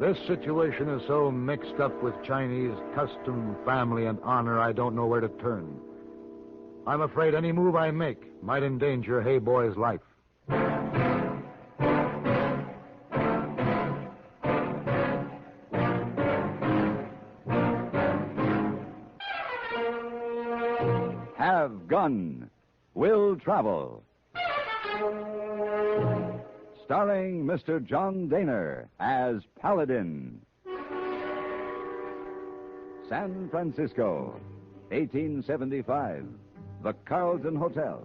This situation is so mixed up with Chinese custom, family, and honor, I don't know where to turn. I'm afraid any move I make might endanger Hey Boy's life. Have Gun. Will Travel. Starring Mr. John Daner as Paladin. San Francisco, 1875. The Carlton Hotel.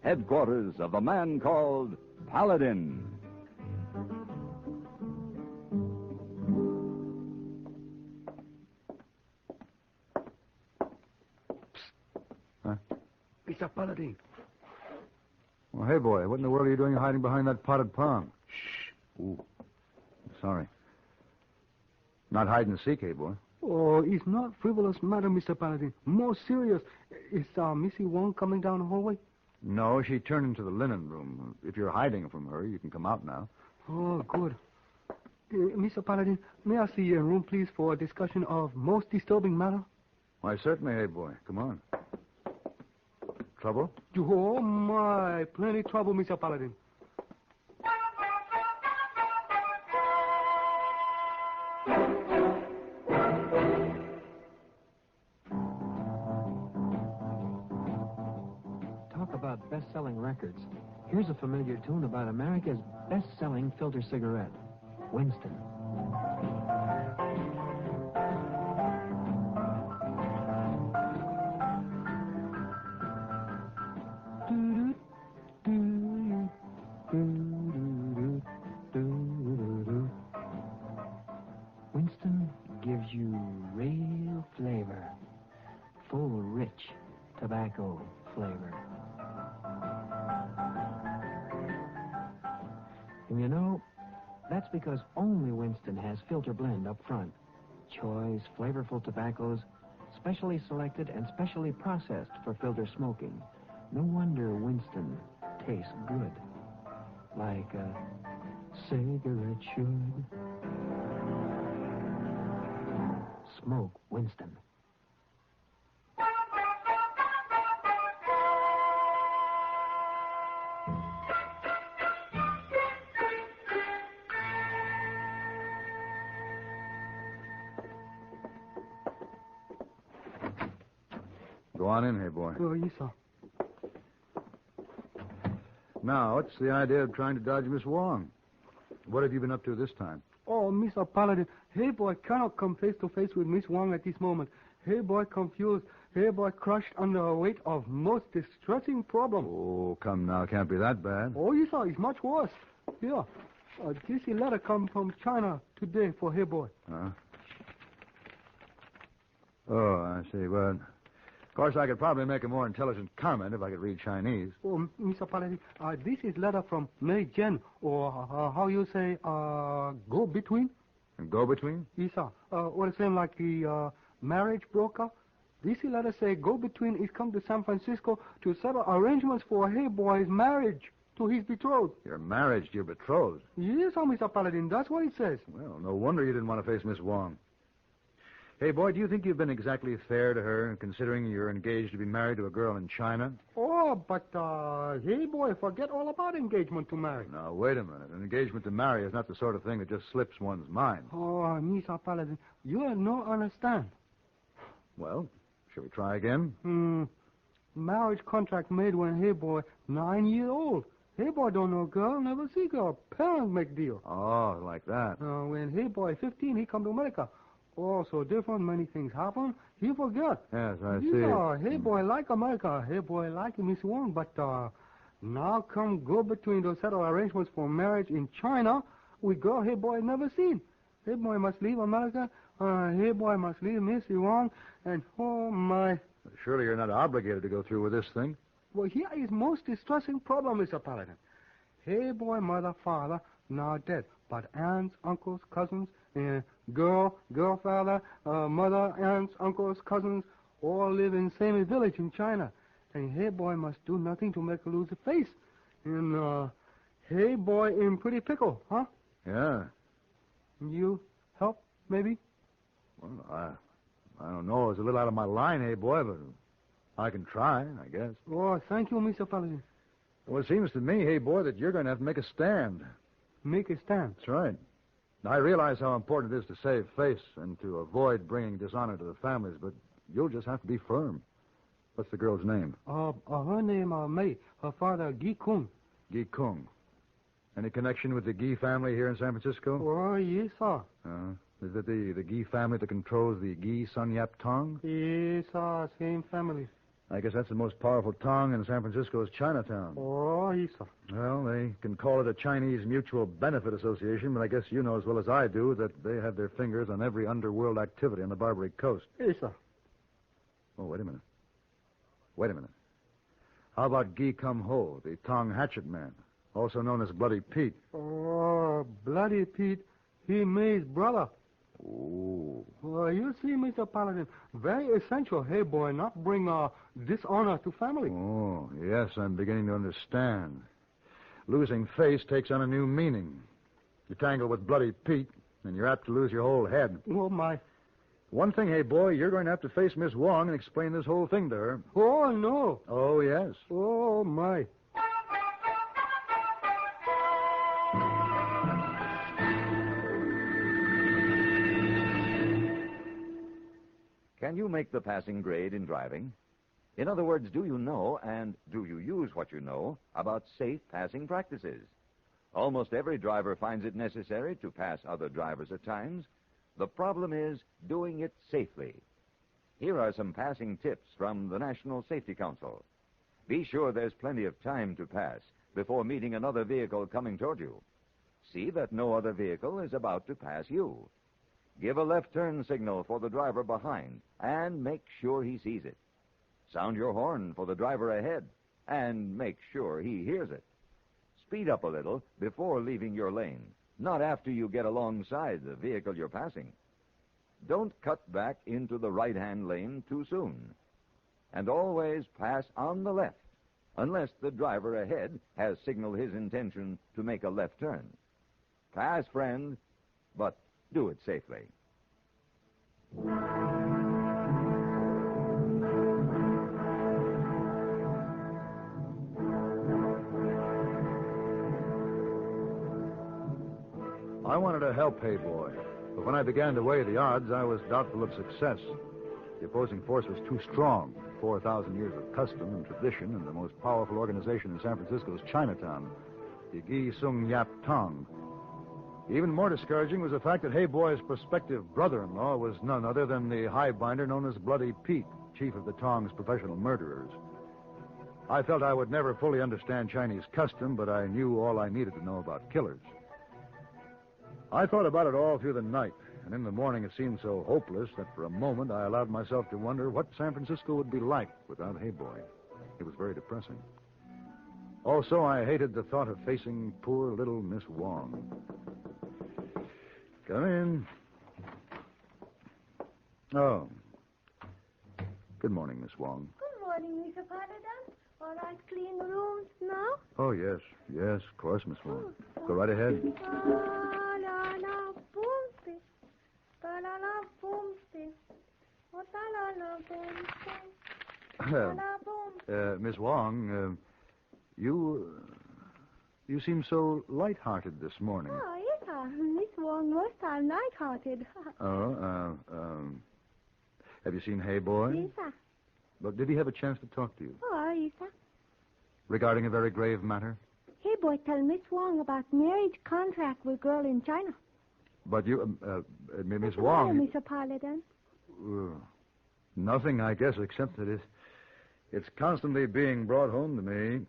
Headquarters of the man called Paladin. Mr. Paladin. Well, Hey Boy, what in the world are you doing hiding behind that potted palm? Shh. Ooh. Sorry. Not hide and seek, Hey Boy. Oh, it's not frivolous matter, Mr. Paladin. More serious. Is Missy Wong coming down the hallway? No, she turned into the linen room. If you're hiding from her, you can come out now. Oh, good. Mr. Paladin, may I see your room, please, for a discussion of most disturbing matter? Why, certainly, Hey Boy. Come on. Trouble? Oh, my. Plenty trouble, Mr. Paladin. Talk about best-selling records. Here's a familiar tune about America's best-selling filter cigarette, Winston. Winston gives you real flavor, full, rich tobacco flavor. And you know, that's because only Winston has filter blend up front. Choice, flavorful tobaccos, specially selected and specially processed for filter smoking. No wonder Winston tastes good, like a cigarette should. Smoke Winston. Go on in, Hey Boy. Oh, yes, sir. Now, what's the idea of trying to dodge Miss Wong? What have you been up to this time? Oh, Mr. Paladin, Hey Boy cannot come face to face with Miss Wong at this moment. Hey Boy confused. Hey Boy crushed under the weight of most distressing problem. Oh, come now. Can't be that bad. Oh, yes, sir. It's much worse. Here. This letter come from China today for Hey Boy. Huh? Oh, I see. Well, of course, I could probably make a more intelligent comment if I could read Chinese. Oh, Mr. Paladin, this is letter from Mei Jen, or how you say, go-between? And go-between? Yes, sir. Or the same like the marriage broker. This letter say go-between is come to San Francisco to settle arrangements for Hey Boy's marriage to his betrothed. Your marriage to your betrothed? Yes, sir, Mr. Paladin. That's what it says. Well, no wonder you didn't want to face Miss Wong. Hey, boy, do you think you've been exactly fair to her, considering you're engaged to be married to a girl in China? Oh, but, Hey Boy, forget all about engagement to marry. Now, wait a minute. An engagement to marry is not the sort of thing that just slips one's mind. Oh, Mr. Paladin, you no understand. Well, shall we try again? Marriage contract made when Hey Boy 9 years old. Hey Boy don't know girl, never see girl. Parents make deal. Oh, like that. When Hey Boy 15, he come to America. Oh, so different, many things happen. He forget. Yes, I see. Yeah, Hey Boy like America. Hey Boy like Miss Wong, but now come go between those settled arrangements for marriage in China with girl Hey Boy never seen. Hey Boy must leave America. Hey Boy must leave Miss Wong, and oh my. Surely you're not obligated to go through with this thing. Well, here is most distressing problem, Mr. Paladin. Hey Boy, mother, father, now dead, but aunts, uncles, cousins, girl, father, mother, aunts, uncles, cousins, all live in same village in China. And Hey Boy must do nothing to make her lose her face. And Hey Boy in pretty pickle, huh? Yeah. You maybe? Well, I don't know. It's a little out of my line, hey, boy, but I can try, I guess. Oh, thank you, Mr. Paladin. Well, it seems to me, hey, boy, that you're going to have to make a stand. Make a stand. That's right. Now, I realize how important it is to save face and to avoid bringing dishonor to the families, but you'll just have to be firm. What's the girl's name? Her name, May. Her father, Guy Kung. Guy Kung. Any connection with the Guy family here in San Francisco? Oh, yes, sir. Is it the Guy family that controls the Guy Sun Yap Tong? Yes, sir. Same family. I guess that's the most powerful tong in San Francisco's Chinatown. Oh, yes, sir. Well, they can call it a Chinese Mutual Benefit Association, but I guess you know as well as I do that they have their fingers on every underworld activity on the Barbary Coast. Yes, sir. Oh, wait a minute. How about Guy Kum Ho, the Tong Hatchet Man, also known as Bloody Pete? Oh, Bloody Pete. He May's brother. Oh. Well, you see, Mr. Paladin, very essential, hey, boy, not bring dishonor to family. Oh, yes, I'm beginning to understand. Losing face takes on a new meaning. You tangle with Bloody Pete, and you're apt to lose your whole head. Oh, my. One thing, hey, boy, you're going to have to face Miss Wong and explain this whole thing to her. Oh, no. Oh, yes. Oh, my. Can you make the passing grade in driving? In other words, do you know and do you use what you know about safe passing practices? Almost every driver finds it necessary to pass other drivers at times. The problem is doing it safely. Here are some passing tips from the National Safety Council. Be sure there's plenty of time to pass before meeting another vehicle coming toward you. See that no other vehicle is about to pass you. Give a left turn signal for the driver behind and make sure he sees it. Sound your horn for the driver ahead and make sure he hears it. Speed up a little before leaving your lane, not after you get alongside the vehicle you're passing. Don't cut back into the right-hand lane too soon. And always pass on the left, unless the driver ahead has signaled his intention to make a left turn. Pass, friend, but do it safely. I wanted to help Hey Boy, but when I began to weigh the odds, I was doubtful of success. The opposing force was too strong. 4,000 years of custom and tradition, and the most powerful organization in San Francisco's Chinatown, the Guy Sung Yap Tong. Even more discouraging was the fact that Hey Boy's prospective brother-in-law was none other than the highbinder known as Bloody Pete, chief of the Tong's professional murderers. I felt I would never fully understand Chinese custom, but I knew all I needed to know about killers. I thought about it all through the night, and in the morning it seemed so hopeless that for a moment I allowed myself to wonder what San Francisco would be like without Hey Boy. It was very depressing. Also, I hated the thought of facing poor little Miss Wong. Come in. Oh. Good morning, Miss Wong. Good morning, Mr. Paladin. All right, clean the rooms now? Oh, yes. Yes, of course, Miss Wong. Go right ahead. Miss Wong, you seem so light-hearted this morning. Oh, yes, sir. Miss Wong most time light-hearted. Have you seen Hey Boy? Yes, sir. But did he have a chance to talk to you? Oh, yes, sir. Regarding a very grave matter? Hey, boy, tell Miss Wong about marriage contract with girl in China. But you, Miss What's the Wong... matter, Mr. Paladin? Nothing, I guess, except that it's constantly being brought home to me.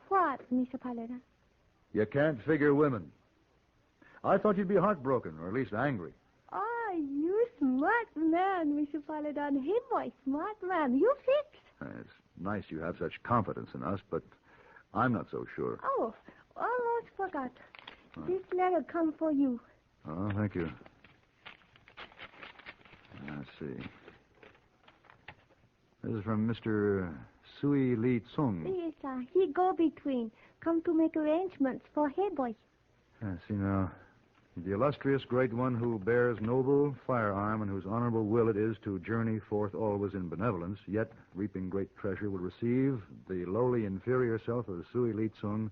What, Mr. Paladin? You can't figure women. I thought you'd be heartbroken, or at least angry. Oh, you smart man, Mr. Paladin. Hey, boy, smart man. You fixed. It's nice you have such confidence in us, but I'm not so sure. Oh, almost forgot. This letter come for you. Oh, thank you. Let's see. This is from Mr. Sui Li Tsung. Yes, sir. He go between. Come to make arrangements for Hey, boy. See, now, The illustrious great one who bears noble firearm and whose honorable will it is to journey forth always in benevolence, yet reaping great treasure, will receive the lowly inferior self of Sui Li Tsung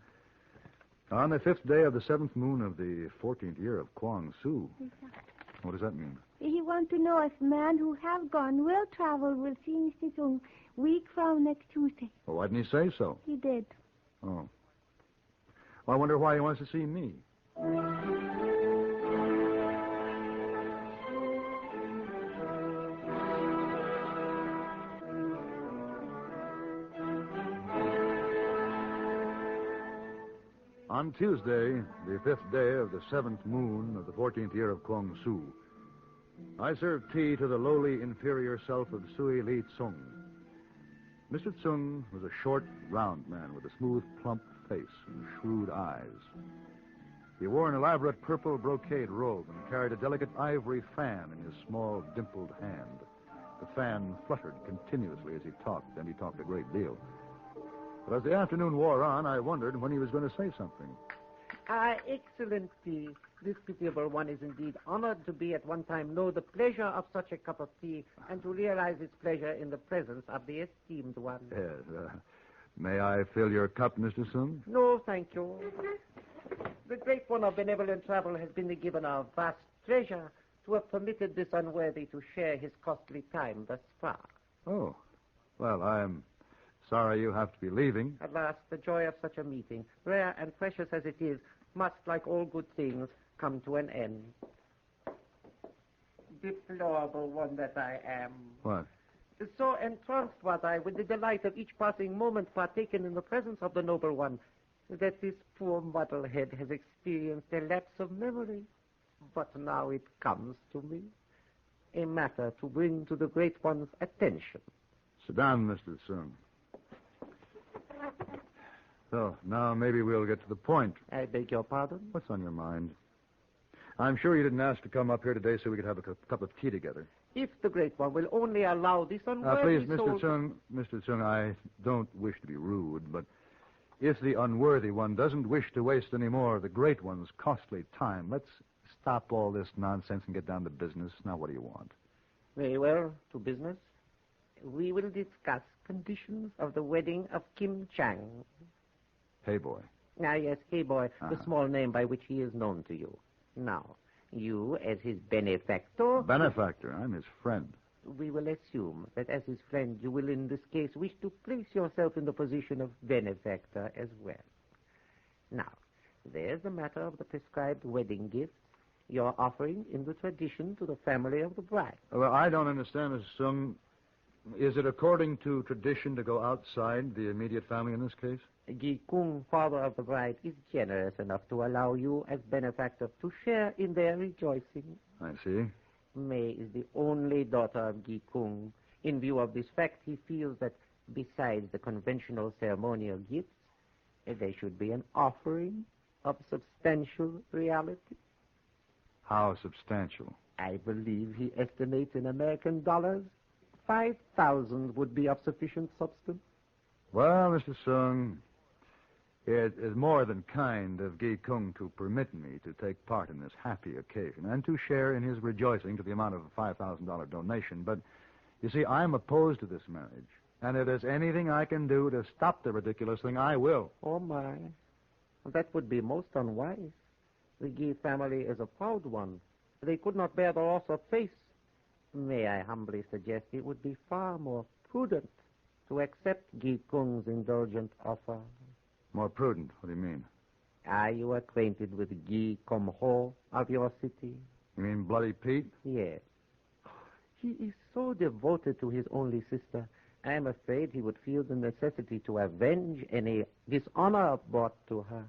on the 5th day of the 7th moon of the 14th year of Kwang Su. What does that mean? He want to know if man who have gone will travel will see Mr. Sung week from next Tuesday. Well, why didn't he say so? He did. Oh. Well, I wonder why he wants to see me. On Tuesday, the 5th day of the 7th moon of the 14th year of Kwang Su, I served tea to the lowly inferior self of Sui Li Tsung. Mr. Tsung was a short, round man with a smooth, plump face and shrewd eyes. He wore an elaborate purple brocade robe and carried a delicate ivory fan in his small, dimpled hand. The fan fluttered continuously as he talked, and he talked a great deal. But as the afternoon wore on, I wondered when he was going to say something. Excellency, this pitiable one is indeed honored to be at one time know the pleasure of such a cup of tea and to realize its pleasure in the presence of the esteemed one. Yes, may I fill your cup, Mr. Tsung? No, thank you. The great one of benevolent travel has been given a vast treasure to have permitted this unworthy to share his costly time thus far. Oh, well, I'm sorry you have to be leaving. At last, the joy of such a meeting, rare and precious as it is, must, like all good things, come to an end. Deplorable one that I am. What? So entranced was I with the delight of each passing moment partaken in the presence of the noble one, that this poor muddlehead has experienced a lapse of memory. But now it comes to me, a matter to bring to the great one's attention. Sit down, Mr. Tsung. So, now maybe we'll get to the point. I beg your pardon? What's on your mind? I'm sure you didn't ask to come up here today so we could have a cup of tea together. If the great one will only allow this unworthy Please, soul... Mr. Tsung, I don't wish to be rude, but if the unworthy one doesn't wish to waste any more of the great one's costly time, let's stop all this nonsense and get down to business. Now, what do you want? Very well, to business. We will discuss conditions of the wedding of Kim Chang. Hey, boy. Ah, yes, hey, boy, the small name by which he is known to you. Now, you, as his benefactor... Benefactor? I'm his friend. We will assume that as his friend, you will in this case wish to place yourself in the position of benefactor as well. Now, there's the matter of the prescribed wedding gifts you're offering in the tradition to the family of the bride. Well, I don't understand, Mr. Tsung. Is it according to tradition to go outside the immediate family in this case? Gi Kung, father of the bride, is generous enough to allow you as benefactor to share in their rejoicing. I see. May is the only daughter of Gi Kung. In view of this fact, he feels that besides the conventional ceremonial gifts, there should be an offering of substantial reality. How substantial? I believe he estimates in American dollars 5,000 would be of sufficient substance. Well, Mr. Tsung, it is more than kind of Gi Kung to permit me to take part in this happy occasion and to share in his rejoicing to the amount of a $5,000 donation. But, you see, I'm opposed to this marriage. And if there's anything I can do to stop the ridiculous thing, I will. Oh, my. That would be most unwise. The Gi family is a proud one. They could not bear the loss of face. May I humbly suggest it would be far more prudent to accept Gi Kung's indulgent offer. More prudent? What do you mean? Are you acquainted with Gi Kum Ho of your city? You mean Bloody Pete? Yes. He is so devoted to his only sister, I am afraid he would feel the necessity to avenge any dishonor brought to her.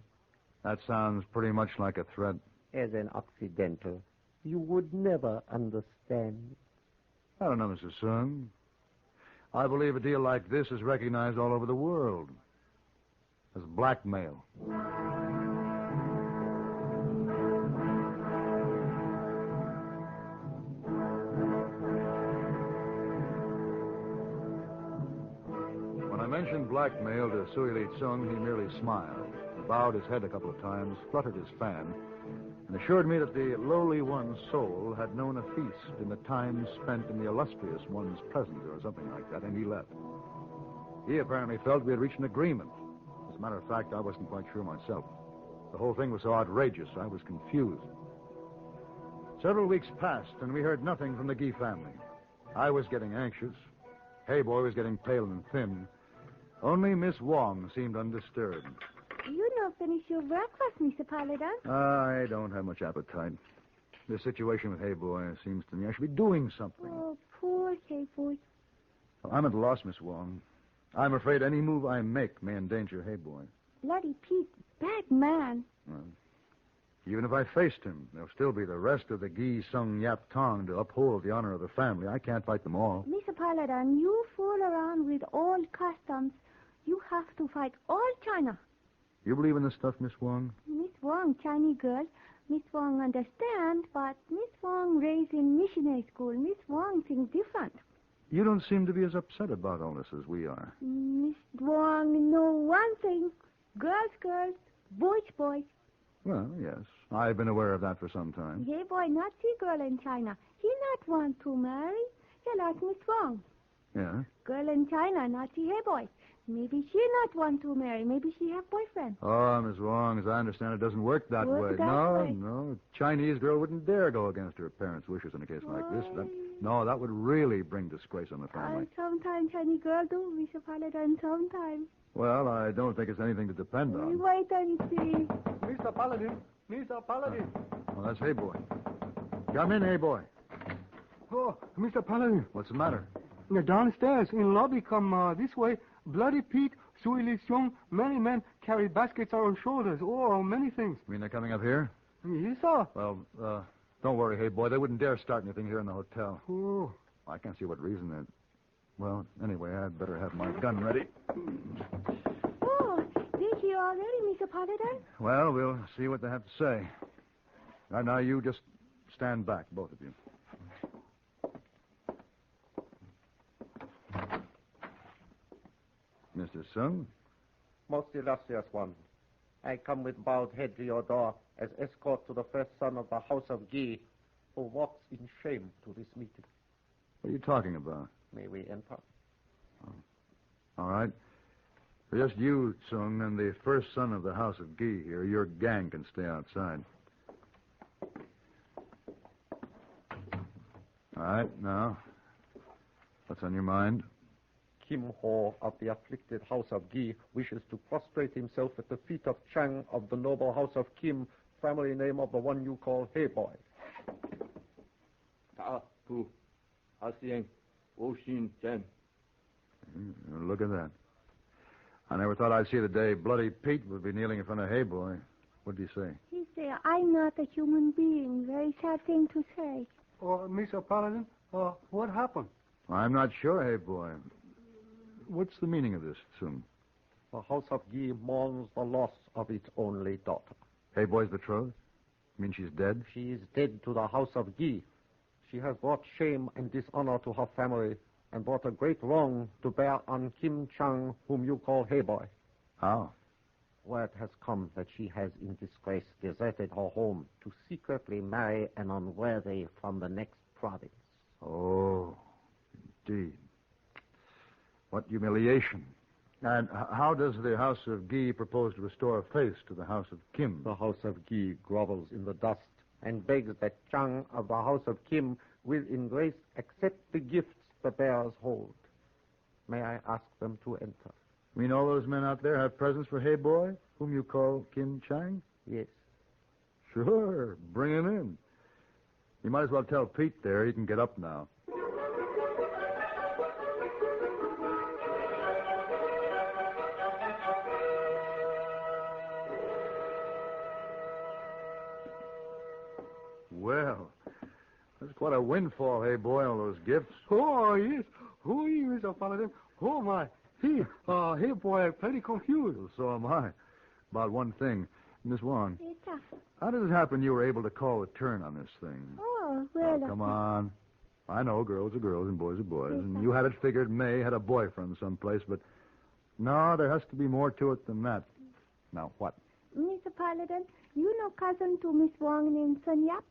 That sounds pretty much like a threat. As an Occidental, you would never understand. I don't know, Mr. Tsung. I believe a deal like this is recognized all over the world as blackmail. When I mentioned blackmail to Sui Li Tsung, he merely smiled, bowed his head a couple of times, fluttered his fan, and assured me that the lowly one's soul had known a feast in the time spent in the illustrious one's presence or something like that, and he left. He apparently felt we had reached an agreement. As a matter of fact, I wasn't quite sure myself. The whole thing was so outrageous, I was confused. Several weeks passed, and we heard nothing from the Gee family. I was getting anxious. Hey Boy was getting pale and thin. Only Miss Wong seemed undisturbed. You not finish your breakfast, Mr. Paladin. I don't have much appetite. This situation with Hey Boy seems to me I should be doing something. Oh, poor Hey Boy. I'm at a loss, Miss Wong. I'm afraid any move I make may endanger Hey Boy. Bloody Pete, bad man. Well, even if I faced him, there'll still be the rest of the Gee Sung Yap Tong to uphold the honor of the family. I can't fight them all. Mr. Paladin, you fool around with old customs. You have to fight all China. You believe in this stuff, Miss Wong? Miss Wong, Chinese girl. Miss Wong understand, but Miss Wong raised in missionary school. Miss Wong thinks different. You don't seem to be as upset about all this as we are. Miss Wong know one thing. Girls, girls. Boys, boys. Well, yes. I've been aware of that for some time. Hey boy, not see girl in China. He not want to marry. He like Miss Wong. Yeah? Girl in China, not see hey boy. Maybe she not want to marry. Maybe she have boyfriend. Oh, Miss Wong, as I understand, it doesn't work that way. No. Chinese girl wouldn't dare go against her parents' wishes in a case like this. That would really bring disgrace on the family. Sometimes Chinese girl do, Mr. Paladin, sometimes. Well, I don't think it's anything to depend on. Wait and see. Mr. Paladin. Mr. Paladin. Oh, that's Hey Boy. Come in, Hey Boy. Oh, Mr. Paladin. What's the matter? Downstairs in lobby, come this way. Bloody Pete, Sui Li Xiong, many men carry baskets on shoulders. Oh, many things. You mean they're coming up here? Yes, sir. Well, don't worry, Hey Boy. They wouldn't dare start anything here in the hotel. Oh. I can't see what reason they're... Well, anyway, I'd better have my gun ready. Oh, they're here already, Mr. Paladin. Well, we'll see what they have to say. Right now, you just stand back, both of you. Mr. Sung? Most illustrious one, I come with bowed head to your door as escort to the first son of the House of Gee, who walks in shame to this meeting. What are you talking about? May we enter? Oh. All right. For just you, Sung, and the first son of the House of Gee here, your gang can stay outside. All right, now, what's on your mind? Kim Ho of the afflicted House of Gee wishes to prostrate himself at the feet of Chang of the noble House of Kim, family name of the one you call Hey Boy. Look at that. I never thought I'd see the day Bloody Pete would be kneeling in front of Hey Boy. What did he say? He say, I'm not a human being. Very sad thing to say. Oh, Mr. Paladin, what happened? I'm not sure, Hey Boy. What's the meaning of this, Sung? The House of Gee mourns the loss of its only daughter. Hey Boy's betrothed? You mean she's dead? She is dead to the House of Gee. She has brought shame and dishonor to her family and brought a great wrong to bear on Kim Chang, whom you call Hey Boy. How? Word has come that she has in disgrace deserted her home to secretly marry an unworthy from the next province. Oh, indeed. What humiliation. And how does the House of Gee propose to restore a face to the House of Kim? The House of Gee grovels in the dust and begs that Chang of the House of Kim will in grace accept the gifts the bearers hold. May I ask them to enter? You mean all those men out there have presents for Hey Boy, whom you call Kim Chang? Yes. Sure, bring him in. You might as well tell Pete there he can get up now. Well, that's quite a windfall, Hey Boy, all those gifts. Oh, yes. Who is Mr. Paladin? Oh, my. Hey, boy, plenty confused. Well, so am I. About one thing. Miss Wong, It's how did it happen you were able to call a turn on this thing? Oh, well. Come on. I know girls are girls and boys are boys, and you had it figured May had a boyfriend someplace, but no, there has to be more to it than that. Now, what? Mr. Paladin, you know cousin to Miss Wong named Sun Yap?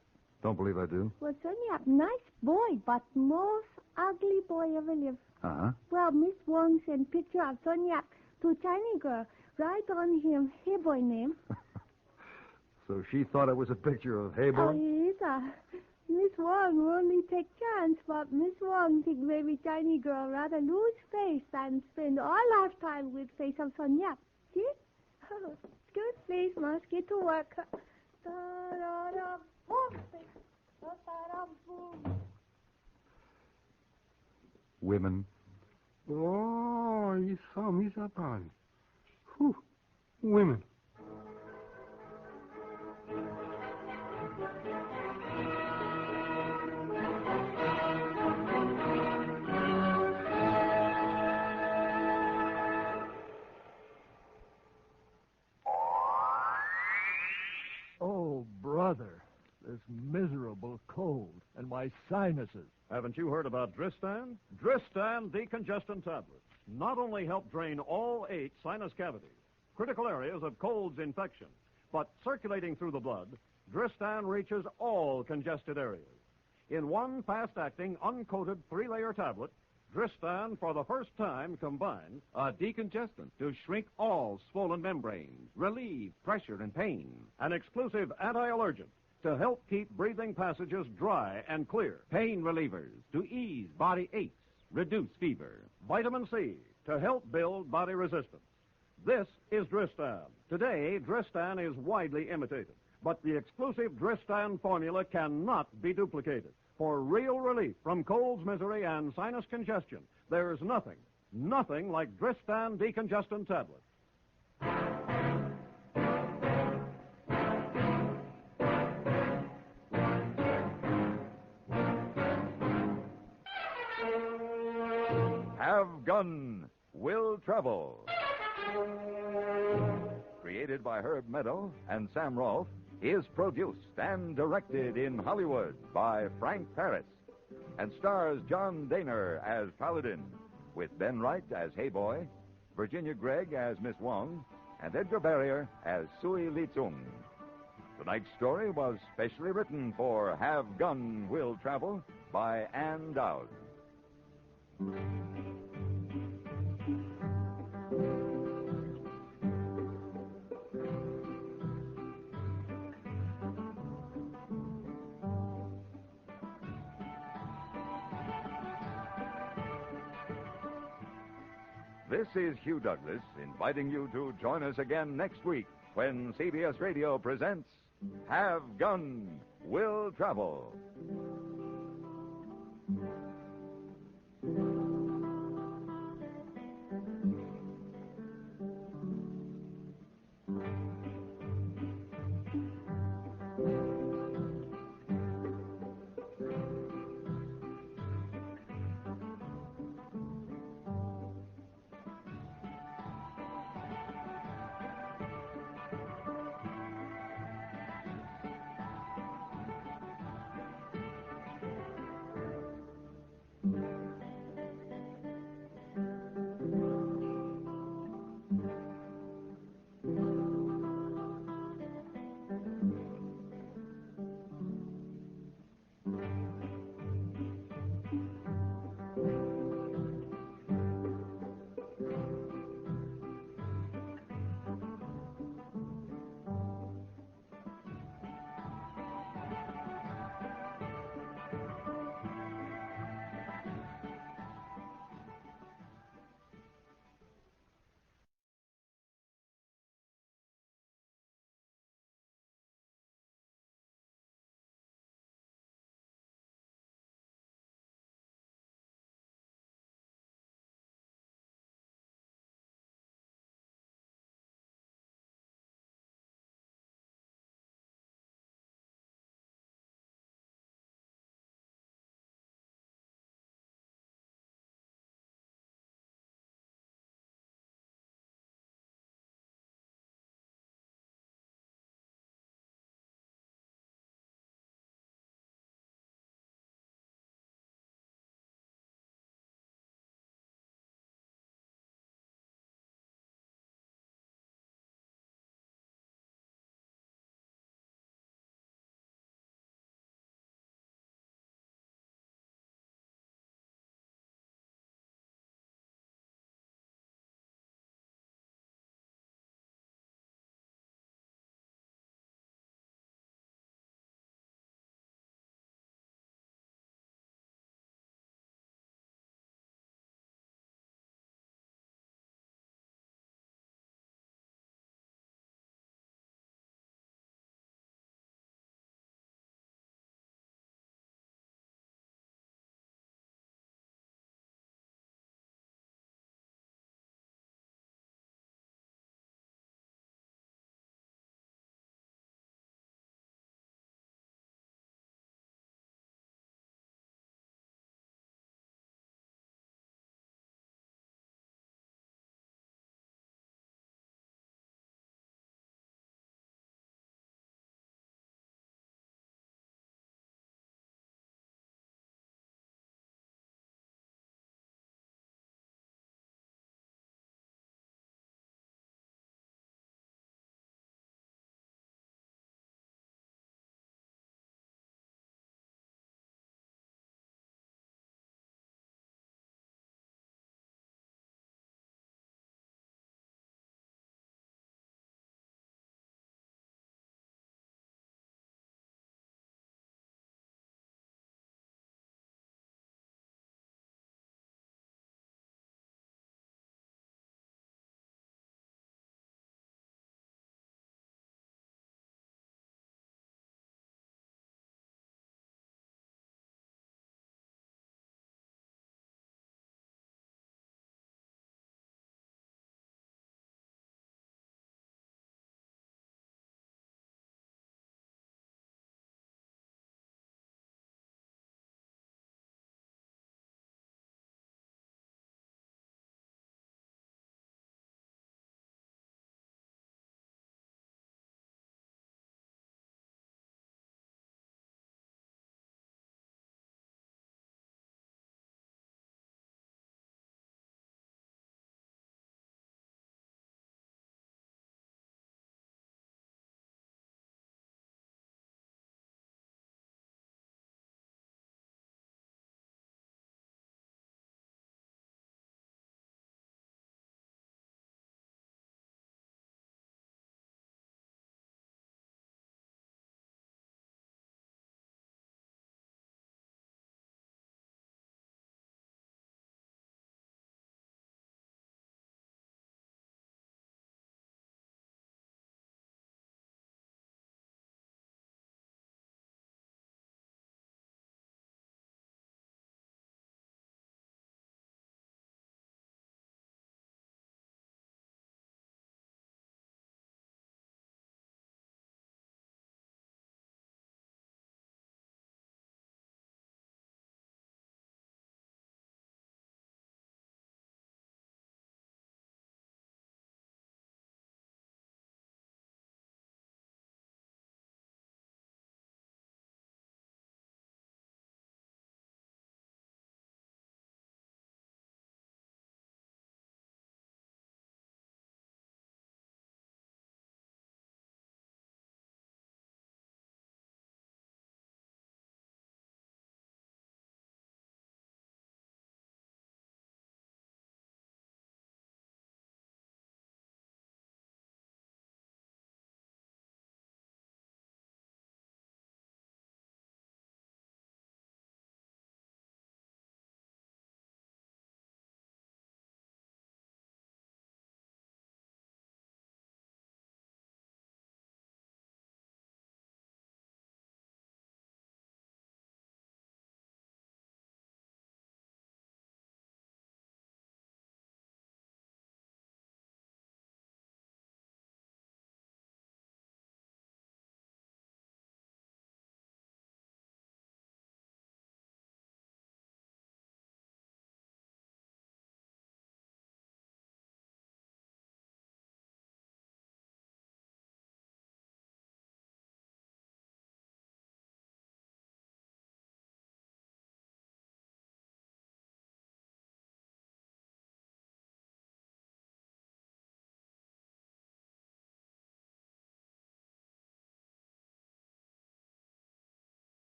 Don't believe I do. Well, Sun Yap, nice boy, but most ugly boy ever lived. Uh-huh. Well, Miss Wong sent picture of Sun Yap to Chinese girl. Write on him, hey boy name. So she thought it was a picture of Hey Boy? Oh, yes, Miss Wong only take chance, but Miss Wong think maybe Chinese girl rather lose face than spend all lifetime with face of Sun Yap. See? Excuse, please, must get to work. Da-da-da, boom. Da-da-da, boom. Women. Oh, you saw Mr. Paladin. Whew. Women. Oh, brother, this miserable cold and my sinuses. Haven't you heard about Dristan? Dristan decongestant tablets not only help drain all 8 sinus cavities, critical areas of cold's infection, but circulating through the blood, Dristan reaches all congested areas. In one fast-acting, uncoated 3-layer tablet, Dristan, for the first time, combines a decongestant to shrink all swollen membranes, relieve pressure and pain. An exclusive anti-allergen to help keep breathing passages dry and clear. Pain relievers to ease body aches, reduce fever. Vitamin C to help build body resistance. This is Dristan. Today, Dristan is widely imitated, but the exclusive Dristan formula cannot be duplicated. For real relief from cold's misery and sinus congestion, there's nothing like Dristan decongestant tablets. Have Gun Will Travel. Created by Herb Meadow and Sam Rolfe, is produced and directed in Hollywood by Frank Paris and stars John Daner as Paladin, with Ben Wright as Hey Boy, Virginia Gregg as Miss Wong, and Edgar Barrier as Sui Li Tsung. Tonight's story was specially written for Have Gun Will Travel by Ann Dowd. This is Hugh Douglas inviting you to join us again next week when CBS Radio presents Have Gun Will Travel.